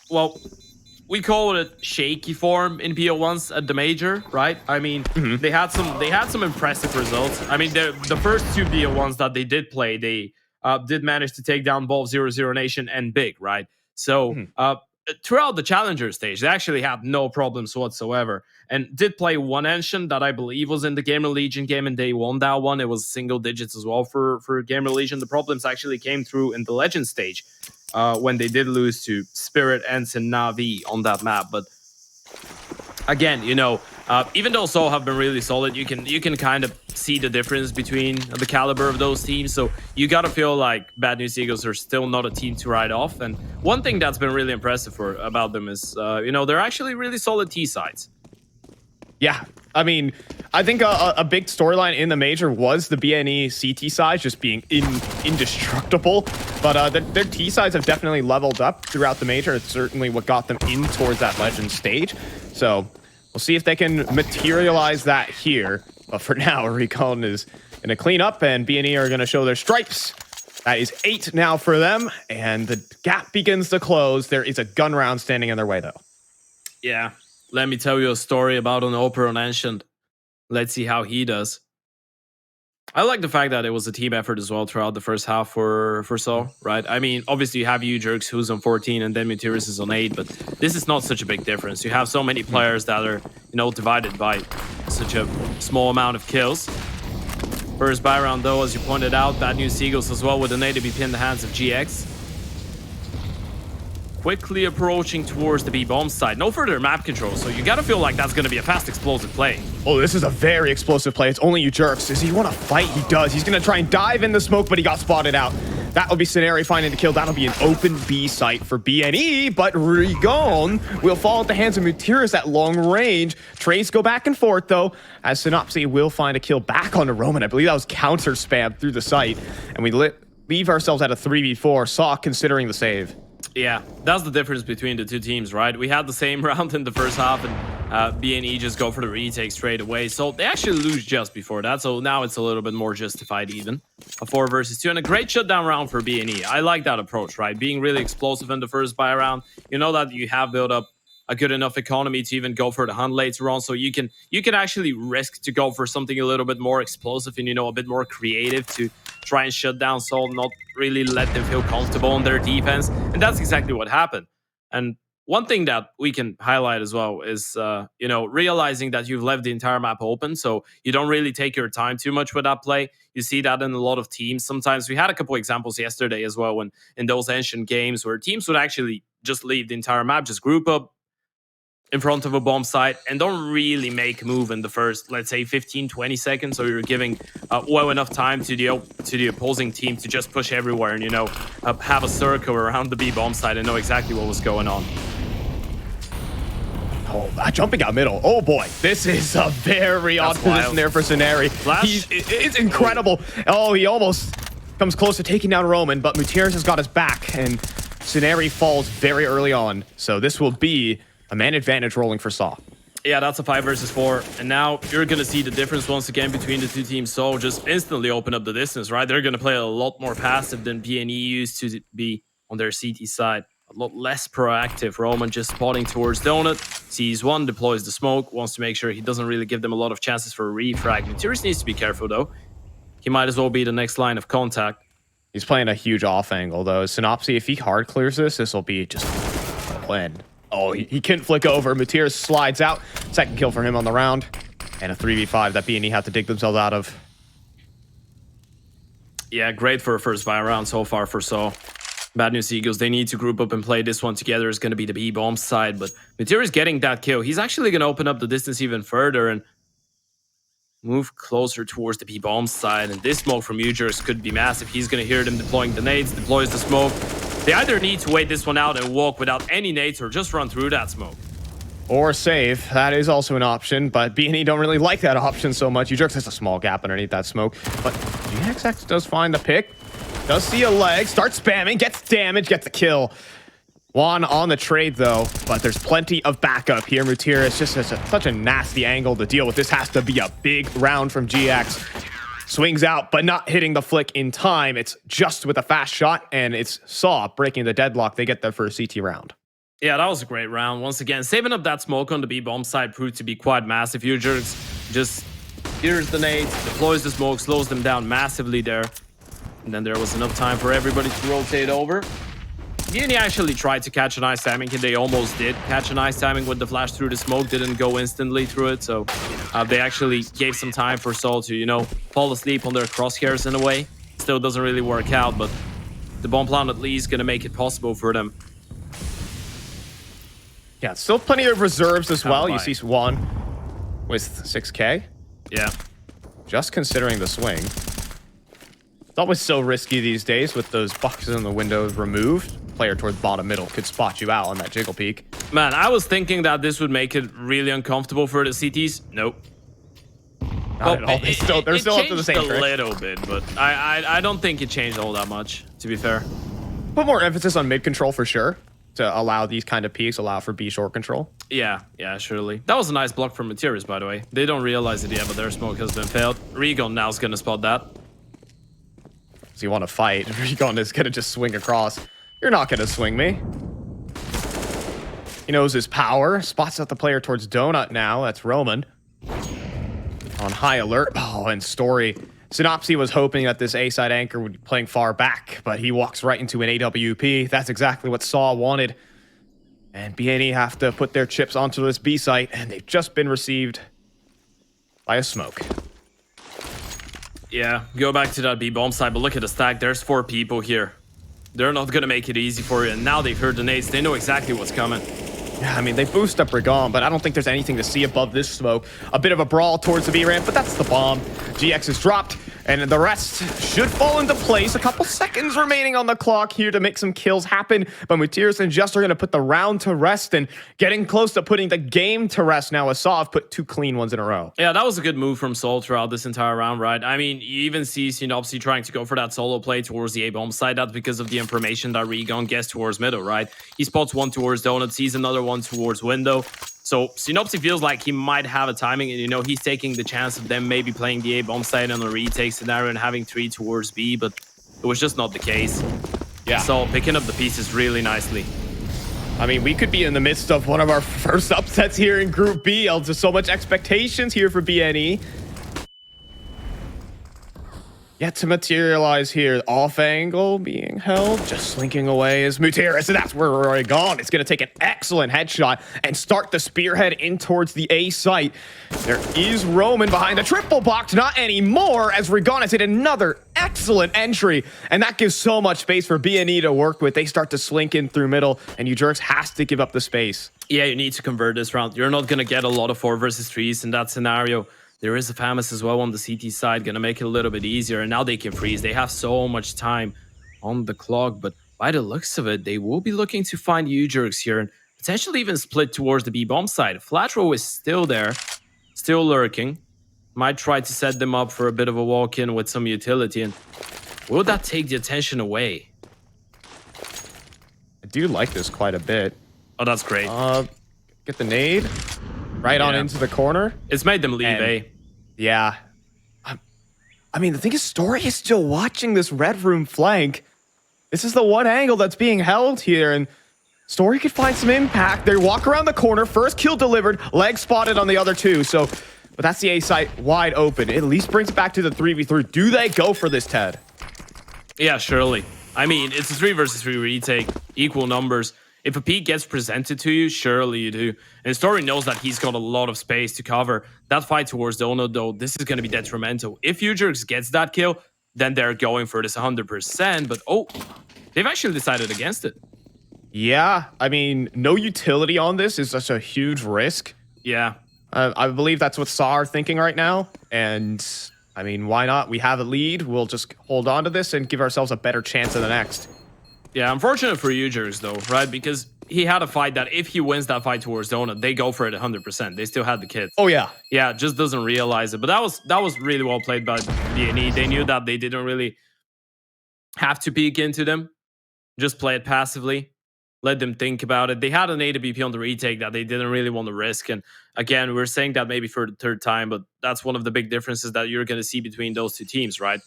well, we call it a shaky form in BO1s at the major, right? I mean, they had some impressive results. I mean, the first 2 BO1s that they did play, they did manage to take down both 0-0 Nation and Big, right? So throughout the Challenger stage, they actually had no problems whatsoever, and did play one Ancient that I believe was in the Gamer Legion game, and they won that one. It was single digits as well for Gamer Legion. The problems actually came through in the Legend stage when they did lose to Spirit, Ensign, Na'Vi on that map. But again, even though Seoul have been really solid, you can kind of see the difference between the caliber of those teams. So you got to feel like Bad News Eagles are still not a team to write off. And one thing that's been really impressive about them is, they're actually really solid T sides. Yeah, I mean, I think a big storyline in the major was the BNE CT sides just being indestructible. But their T sides have definitely leveled up throughout the major. It's certainly what got them in towards that Legend stage. So we'll see if they can materialize that here. But for now, Recon is going to clean up, and BNE are going to show their stripes. That is 8 now for them, and the gap begins to close. There is a gun round standing in their way, though. Yeah, let me tell you a story about an Operon Ancient. Let's see how he does. I like the fact that it was a team effort as well throughout the first half for Seoul, right? I mean, obviously you have Jerks who's on 14 and then Mutiris is on 8, but this is not such a big difference. You have so many players that are, divided by such a small amount of kills. First buy round though, as you pointed out, Bad News Eagles as well with an AWP in the hands of GX. Quickly approaching towards the B-bomb side. No further map control, so you gotta feel like that's gonna be a fast, explosive play. Oh, this is a very explosive play. It's only Jerks. Does he want to fight? He does. He's gonna try and dive in the smoke, but he got spotted out. That'll be Scenario finding the kill. That'll be an open B site for BNE, but Rigon will fall at the hands of Mutiris at long range. Trades go back and forth, though, as Synopsy will find a kill back onto Roman. I believe that was counter spam through the site, and we leave ourselves at a 3v4. Saw considering the save. Yeah, that's the difference between the two teams, right? We had the same round in the first half, and BNE just go for the retake straight away. So they actually lose just before that, so now it's a little bit more justified even. A 4 versus 2, and a great shutdown round for BNE. I like that approach, right? Being really explosive in the first buy round. You know that you have built up a good enough economy to even go for the hunt later on, so you can actually risk to go for something a little bit more explosive and a bit more creative to try and shut down Seoul, not really let them feel comfortable on their defense. And that's exactly what happened. And one thing that we can highlight as well is realizing that you've left the entire map open, so you don't really take your time too much with that play. You see that in a lot of teams. Sometimes we had a couple examples yesterday as well, when in those Ancient games where teams would actually just leave the entire map, just group up in front of a bomb site and don't really make a move in the first, let's say, 15-20 seconds. So you're giving well enough time to the opposing team to just push everywhere and have a circle around the B bomb site and know exactly what was going on. Oh, jumping out middle. Oh boy, this is a very odd position there for Scenari. It's incredible. Oh, he almost comes close to taking down Roman, but Mutiris has got his back, and Scenari falls very early on. So this will be a man advantage rolling for Saw. Yeah, that's a 5 versus 4. And now you're going to see the difference once again between the two teams. So just instantly open up the distance, right? They're going to play a lot more passive than BNE used to be on their CT side. A lot less proactive. Roman just spotting towards Donut. Sees one, deploys the smoke, wants to make sure he doesn't really give them a lot of chances for a refrag. Mutiris needs to be careful, though. He might as well be the next line of contact. He's playing a huge off angle, though. Synopsy, if he hard clears this will be just a win. Oh, he couldn't flick over. Mutiris slides out. Second kill for him on the round. And a 3v5 that BNE have to dig themselves out of. Yeah, great for a first buy round so far for So. Bad news, Eagles. They need to group up and play this one together. Is going to be the B-bomb side, but Materia is getting that kill. He's actually going to open up the distance even further and move closer towards the B-bomb side. And this smoke from Ujers could be massive. He's going to hear them deploying the nades, deploys the smoke. They either need to wait this one out and walk without any nades or just run through that smoke. Or save. That is also an option, but B&E don't really like that option so much. Ujers has a small gap underneath that smoke, but GXX does find the pick. Does see a leg, starts spamming, gets damage, gets a kill. Juan on the trade though, but there's plenty of backup here. Mutira is just such a nasty angle to deal with. This has to be a big round from GX. Swings out, but not hitting the flick in time. It's just with a fast shot, and it's Saw breaking the deadlock. They get their first CT round. Yeah, that was a great round. Once again, saving up that smoke on the B-bomb side proved to be quite massive. Ujers just hears the nades, deploys the smoke, slows them down massively there. And then there was enough time for everybody to rotate over. Guinea actually tried to catch an ice timing, and they almost did catch an ice timing with the flash through the smoke. Didn't go instantly through it, so they actually gave some time for Sol to, you know, fall asleep on their crosshairs in a way. Still doesn't really work out, but the bomb plant at least gonna make it possible for them. Yeah, still plenty of reserves as well. Oh, you see Juan with 6K. Yeah. Just considering the swing. It's always so risky these days with those boxes in the windows removed. Player towards bottom middle could spot you out on that jiggle peek. Man, I was thinking that this would make it really uncomfortable for the CTs. Nope. Not at all. They're still up to the same trick. trick. A little bit, but I don't think it changed all that much, to be fair. Put more emphasis on mid control for sure, to allow these kind of peaks, allow for B short control. Yeah, surely. That was a nice block from Materials, by the way. They don't realize it yet, but their smoke has been failed. Regon now is going to spot that. So you want to fight, Regon is going to just swing across. You're not going to swing me. He knows his power. Spots out the player towards Donut now. That's Roman. On high alert. Oh, and Story. Synopsy was hoping that this A-side anchor would be playing far back, but he walks right into an AWP. That's exactly what Saw wanted. And BNE have to put their chips onto this B site, and they've just been received by a smoke. Yeah, go back to that B-bomb side, but look at the stack. There's 4 people here. They're not going to make it easy for you, and now they've heard the nades. They know exactly what's coming. Yeah, I mean, they boost up Regon, but I don't think there's anything to see above this smoke. A bit of a brawl towards the B ramp, but that's the bomb. GX is dropped, and the rest should fall into place. A couple seconds remaining on the clock here to make some kills happen, but Mutiris and Just are going to put the round to rest, and getting close to putting the game to rest now. As Saw put 2 clean ones in a row. Yeah, that was a good move from Sol throughout this entire round, right? I mean, you even see Synopsy trying to go for that solo play towards the A-bomb side. That's because of the information that Regon gets towards middle, right? He spots one towards Donut, sees another one towards window. So Synopsy feels like he might have a timing, and, you know, he's taking the chance of them maybe playing the A-bomb side on a retake scenario and having 3 towards B, but it was just not the case. Yeah. So picking up the pieces really nicely. I mean, we could be in the midst of one of our first upsets here in Group B. There's so much expectations here for BNE. Yet to materialize here. Off angle being held. Just slinking away is Mutiris, and that's where we're gone. It's going to take an excellent headshot and start the spearhead in towards the A site. There is Roman behind the triple box. Not anymore, as Regon has hit another excellent entry. And that gives so much space for BNE to work with. They start to slink in through middle, and Ujurix has to give up the space. Yeah, you need to convert this round. You're not going to get a lot of 4 versus 3s in that scenario. There is a FAMAS as well on the CT side, going to make it a little bit easier. And now they can freeze. They have so much time on the clock. But by the looks of it, they will be looking to find Ujurix here and potentially even split towards the B-bomb side. Flatrow is still there, still lurking. Might try to set them up for a bit of a walk-in with some utility. And will that take the attention away? I do like this quite a bit. Oh, that's great. Get the nade. Right on into the corner. It's made them leave, and, yeah. I mean, the thing is, Story is still watching this red room flank. This is the one angle that's being held here, and Story could find some impact. They walk around the corner. First kill delivered. Leg spotted on the other 2. So, but that's the A site wide open. It at least brings it back to the 3v3. Do they go for this, Ted? Yeah, surely. I mean, it's a 3 versus 3 retake. Equal numbers. If a peek gets presented to you, surely you do. And Story knows that he's got a lot of space to cover. That fight towards Donut, though, this is going to be detrimental. If Ujurix gets that kill, then they're going for this 100%. But oh, they've actually decided against it. Yeah, I mean, no utility on this is such a huge risk. Yeah. I believe that's what Saw are thinking right now. And, I mean, why not? We have a lead. We'll just hold on to this and give ourselves a better chance of the next. Yeah, unfortunate for Ujers, though, right? Because he had a fight that if he wins that fight towards Donut, they go for it 100%. They still had the kids. Oh, yeah. Yeah, just doesn't realize it. But that was really well played by BNE. They knew that they didn't really have to peek into them. Just play it passively. Let them think about it. They had an AWP on the retake that they didn't really want to risk. And again, we're saying that maybe for the third time, but that's one of the big differences that you're going to see between those two teams, right?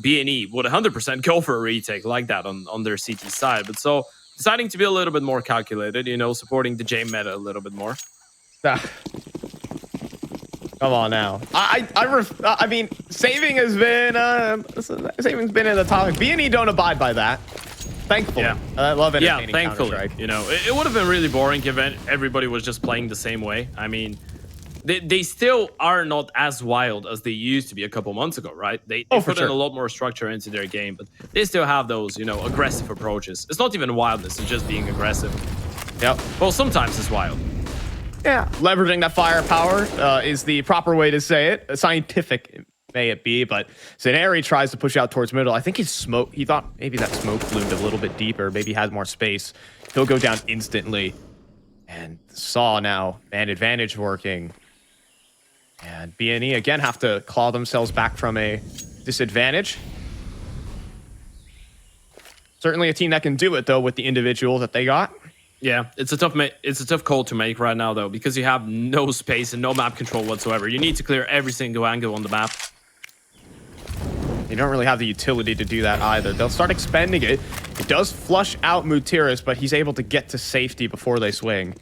BNE would 100% go for a retake like that on their CT side. But so deciding to be a little bit more calculated, you know, supporting the J meta a little bit more. Come on now. I mean, saving has been saving's been in the topic. BNE don't abide by that. Thankfully. Yeah. I love entertaining. Yeah, thankfully. You know, it would have been really boring if everybody was just playing the same way. I mean, they still are not as wild as they used to be a couple months ago, right? They put in a lot more structure into their game, but they still have those, you know, aggressive approaches. It's not even wildness, it's just being aggressive. Yep. Well, sometimes it's wild. Yeah. Leveraging that firepower is the proper way to say it. Scientific may it be, but Zenari tries to push out towards middle. I think he thought maybe that smoke loomed a little bit deeper, maybe has more space. He'll go down instantly. And Saw now, man advantage working. And BNE again have to claw themselves back from a disadvantage. Certainly a team that can do it though with the individuals that they got. Yeah, it's a tough call to make right now though, because you have no space and no map control whatsoever. You need to clear every single angle on the map. They don't really have the utility to do that either. They'll start expending it. It does flush out Mutiris, but he's able to get to safety before they swing.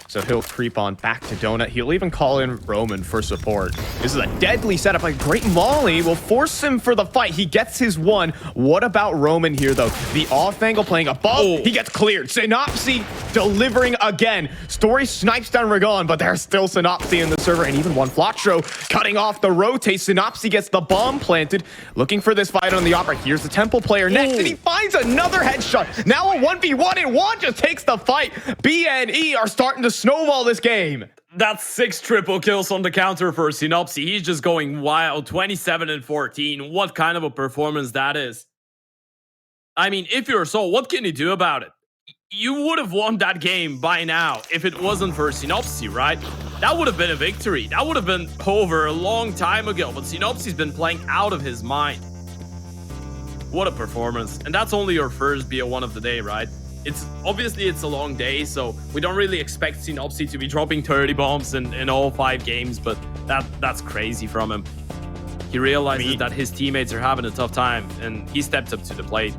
So he'll creep on back to Donut. He'll even call in Roman for support. This is a deadly setup. A great Molly will force him for the fight. He gets his one. What about Roman here, though? The off angle playing above. Oh. He gets cleared. Synopsy delivering again. Story snipes down Ragon, but there's still Synopsy in the server. And even one Flotro cutting off the rotate. Synopsy gets the bomb planted. Looking for this fight on the Opera. Here's the Temple player next. And he finds another headshot. Now a 1v1, and Juan just takes the fight. BNE are starting to snowball this game. That's 6 triple kills on the counter for Synopsy. He's just going wild. 27 and 14. What kind of a performance that is. I mean, if you're Soul, what can you do about it? You would have won that game by now if it wasn't for Synopsy, right? That would have been a victory. That would have been over a long time ago. But Synopsy's been playing out of his mind. What a performance. And that's only your first BO1 of the day, right? Obviously it's a long day, so we don't really expect Synopsy to be dropping 30 bombs in all 5 games, but that's crazy from him. He realizes that his teammates are having a tough time, and he stepped up to the plate.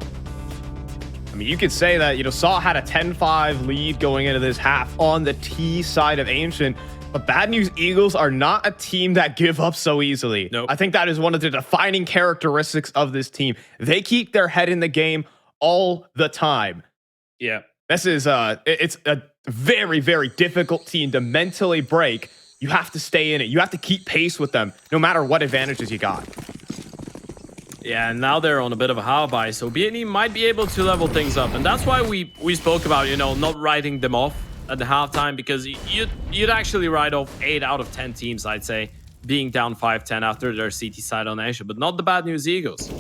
I mean, you could say that, you know, Saw had a 10-5 lead going into this half on the T side of Ancient, but bad news, Eagles are not a team that give up so easily. Nope. I think that is one of the defining characteristics of this team. They keep their head in the game all the time. Yeah. This is it's a very, very difficult team to mentally break. You have to stay in it. You have to keep pace with them, no matter what advantages you got. Yeah, and now they're on a bit of a high buy, so BNE might be able to level things up. And that's why we spoke about, you know, not writing them off at the halftime, because you'd actually write off 8 out of 10 teams, I'd say, being down 5-10 after their CT side on Asia, but not the bad news Eagles.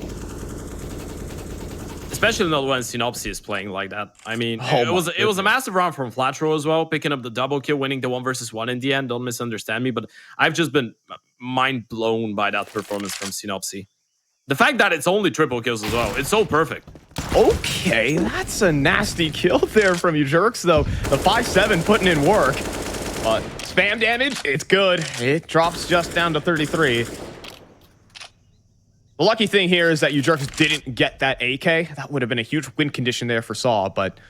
Especially not when Synopsy is playing like that. I mean, it was a massive round from Flatro as well, picking up the double kill, winning the 1v1 in the end. Don't misunderstand me, but I've just been mind blown by that performance from Synopsy. The fact that it's only triple kills as well, it's so perfect. Okay, that's a nasty kill there from you jerks, though. The 5-7 putting in work. But spam damage, it's good. It drops just down to 33. The lucky thing here is that you jerks didn't get that AK. That would have been a huge win condition there for Saw, but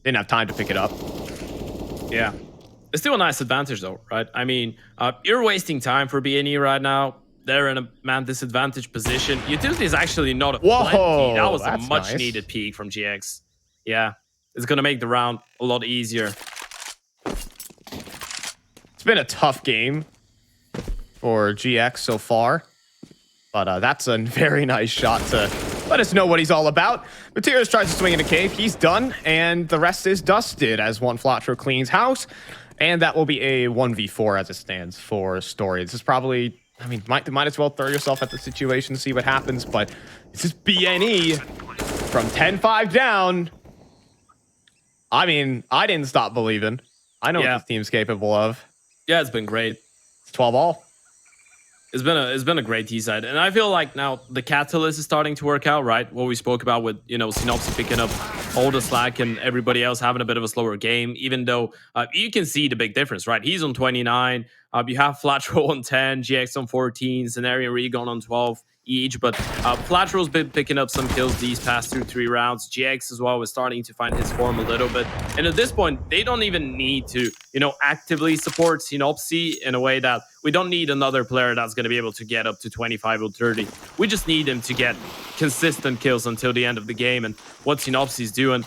didn't have time to pick it up. Yeah. It's still a nice advantage, though, right? I mean, you're wasting time for BNE right now. They're in a man disadvantaged position. Utility is actually not a plenty. That was a much needed peak from GX. Yeah. It's going to make the round a lot easier. It's been a tough game for GX so far. But that's a very nice shot to let us know what he's all about. Mateus tries to swing in a cave. He's done, and the rest is dusted as one Flatro cleans house. And that will be a 1v4 as it stands for Story. This is probably, I mean, might as well throw yourself at the situation to see what happens. But this is BNE from 10-5 down. I mean, I didn't stop believing. I know what this team's capable of. Yeah, it's been great. It's 12 all. It's been a great T side, and I feel like now the catalyst is starting to work out, right? What we spoke about with Synopsy picking up all the slack and everybody else having a bit of a slower game. Even though you can see the big difference, right? He's on 29. You have Flatro on 10, GX on 14, Scenario and Regon on 12 each. But Flatro's been picking up some kills these past 2-3 rounds. GX as well was starting to find his form a little bit. And at this point, they don't even need to, actively support Synopsy in a way that we don't need another player that's going to be able to get up to 25 or 30. We just need him to get consistent kills until the end of the game. And what Synopsy's doing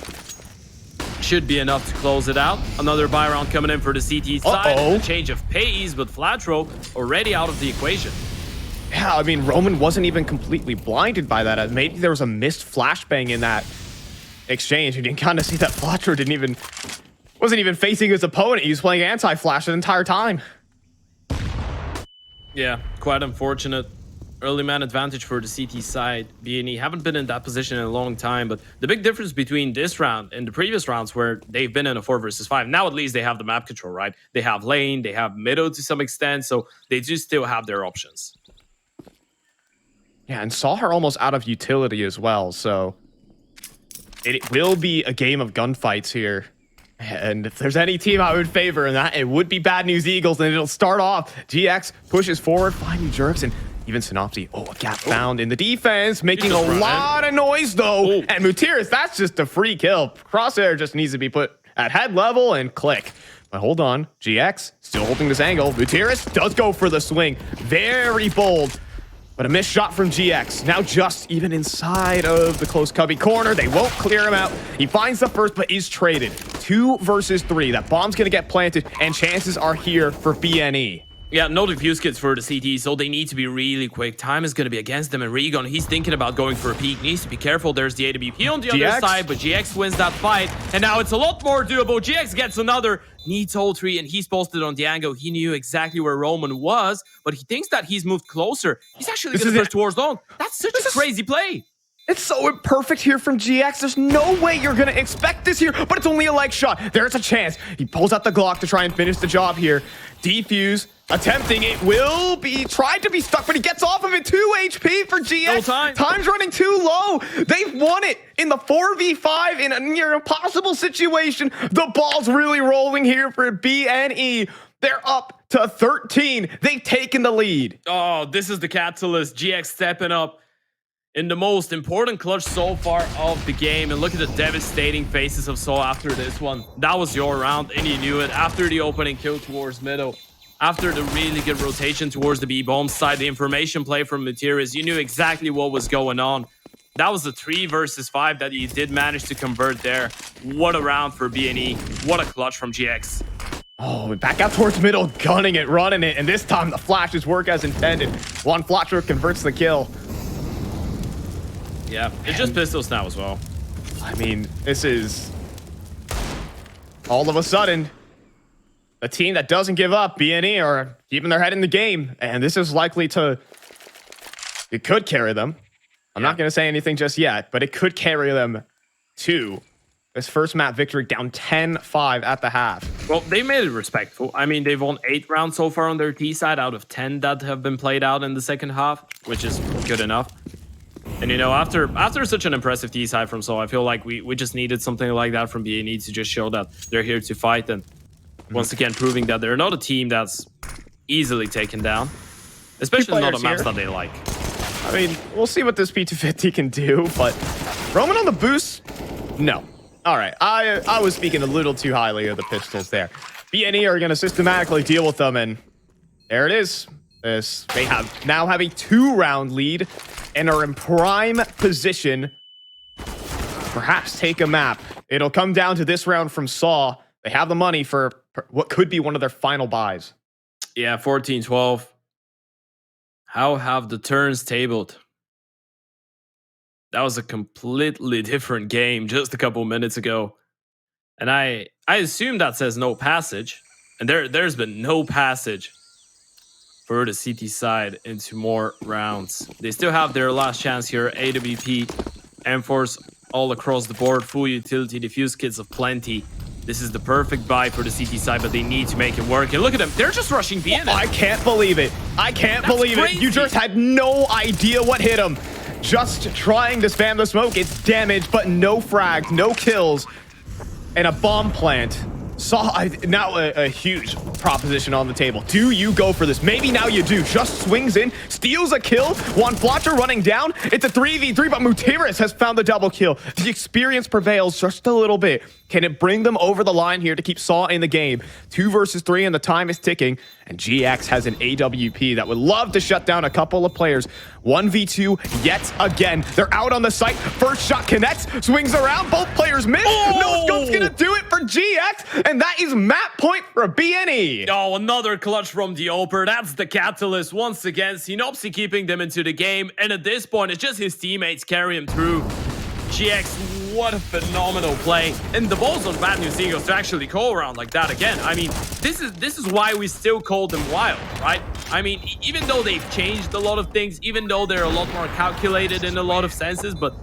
should be enough to close it out. Another buy round coming in for the CT side. A change of pace, but Flatro already out of the equation. Yeah, I mean, Roman wasn't even completely blinded by that. Maybe there was a missed flashbang in that exchange. You can kind of see that Flatro wasn't even facing his opponent. He was playing anti-flash the entire time. Yeah, quite unfortunate. Early man advantage for the CT side. BNE haven't been in that position in a long time, but the big difference between this round and the previous rounds where they've been in a 4 versus 5, now at least they have the map control, right? They have lane, they have middle to some extent, so they do still have their options. Yeah, and saw her almost out of utility as well, so it will be a game of gunfights here. And if there's any team I would favor in that, it would be Bad News Eagles, and it'll start off. GX pushes forward, finding jerks, and even Synopsy. A gap found in the defense, making a lot of noise, though. And Mutiris, that's just a free kill. Crosshair just needs to be put at head level and click. But hold on, GX still holding this angle. Mutiris does go for the swing. Very bold. But a missed shot from GX. Now just even inside of the close cubby corner. They won't clear him out. He finds the first, but is traded. 2 versus 3. That bomb's going to get planted, and chances are here for BNE. Yeah, no defuse kits for the CT, so they need to be really quick. Time is going to be against them, and Regon, he's thinking about going for a peek. Needs to be careful. There's the AWP on the other side, but GX wins that fight, and now it's a lot more doable. GX gets another, needs ult 3, and he's posted on the angle. He knew exactly where Roman was, but he thinks that he's moved closer. He's actually going to push towards long. That's such a crazy play. It's so imperfect here from GX. There's no way you're going to expect this here, but it's only a leg shot. There's a chance. He pulls out the Glock to try and finish the job here. Defuse, attempting it, will be tried to be stuck, but he gets off of it. 2 HP for GX. No time. Time's running too low. They've won it in the 4v5 in a near impossible situation. The ball's really rolling here for BNE. They're up to 13. They've taken the lead. Oh, this is the catalyst. GX stepping up in the most important clutch so far of the game. And look at the devastating faces of Saul after this one. That was your round, and you knew it. After the opening kill towards middle, after the really good rotation towards the B-bomb side, the information play from Materis, you knew exactly what was going on. That was the 3 versus 5 that you did manage to convert there. What a round for BNE. What a clutch from GX. Oh, back out towards middle, gunning it, running it, and this time the flashes work as intended. One Flatro converts the kill. Yeah, it's just pistols now as well. I mean, this is all of a sudden a team that doesn't give up. BNE are keeping their head in the game, and this is likely to, it could carry them. I'm not going to say anything just yet, but it could carry them to this first map victory, down 10-5 at the half. Well, they made it respectful. I mean, they've won 8 rounds so far on their T side out of 10 that have been played out in the second half, which is good enough. And, after such an impressive T side from Seoul, I feel like we just needed something like that from BNE to just show that they're here to fight. And once again, proving that they're not a team that's easily taken down. Especially not on maps that they like. I mean, we'll see what this P250 can do, but Roman on the boost? No. All right, I was speaking a little too highly of the pistols there. BNE are going to systematically deal with them, and there it is. They now have a 2-round lead and are in prime position to perhaps take a map. It'll come down to this round from Saw. They have the money for what could be one of their final buys. Yeah, 14-12. How have the turns tabled? That was a completely different game just a couple minutes ago. And I assume that says no passage. And there's been no passage for the CT side into more rounds. They still have their last chance here. AWP, M-Force all across the board. Full utility, diffuse kits of plenty. This is the perfect buy for the CT side, but they need to make it work. And look at them. They're just rushing B in. I can't believe it. I can't believe it. You just had no idea what hit him. Just trying to spam the smoke. It's damage, but no frags, no kills, and a bomb plant. Now a huge proposition on the table. Do you go for this? Maybe now you do. Just swings in, steals a kill. Juan Fletcher running down. It's a 3v3, but Mutiris has found the double kill. The experience prevails just a little bit. Can it bring them over the line here to keep Saw in the game? 2 versus 3, and the time is ticking. And GX has an AWP that would love to shut down a couple of players. 1v2 yet again. They're out on the site. First shot connects, swings around. Both players miss. No scope's gonna do it for GX, and that is map point for BNE. Oh, another clutch from the Oper. That's the catalyst once again. Synopsy keeping them into the game, and at this point, it's just his teammates carry him through. GX, what a phenomenal play. And the balls on Bad News Eagles to actually call around like that again. I mean, this is why we still call them wild, right? I mean, even though they've changed a lot of things, even though they're a lot more calculated in a lot of senses, but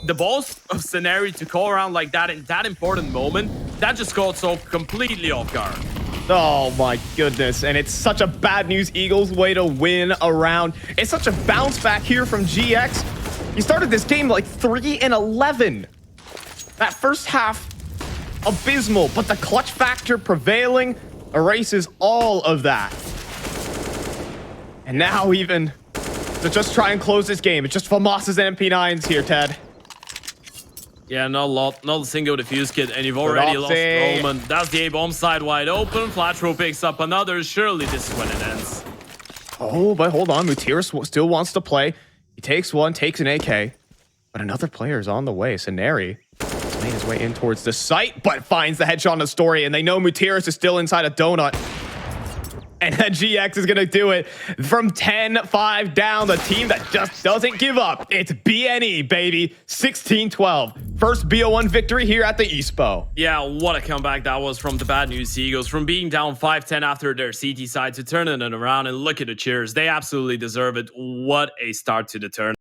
the balls of Scenario to call around like that in that important moment, that just caught so completely off guard. Oh my goodness, and it's such a Bad News Eagles way to win a round. It's such a bounce back here from GX. You started this game like 3-11. That first half, abysmal, but the clutch factor prevailing erases all of that. And now even to just try and close this game, it's just FAMAS's and MP9s here, Ted. Yeah, not a single defuse kit, and you've already lost Roman. That's the A-bomb side wide open. Flatro picks up another. Surely this is when it ends. Oh, but hold on. Mutiris still wants to play. He takes one, takes an AK. But another player is on the way. Scenari has made his way in towards the site, but finds the headshot on the story, and they know Mutiris is still inside a donut. And then GX is going to do it from 10-5 down. The team that just doesn't give up. It's BNE, baby. 16-12. First BO1 victory here at the Espoo. Yeah, what a comeback that was from the Bad News Eagles. From being down 5-10 after their CT side to turning it around. And look at the cheers. They absolutely deserve it. What a start to the turn.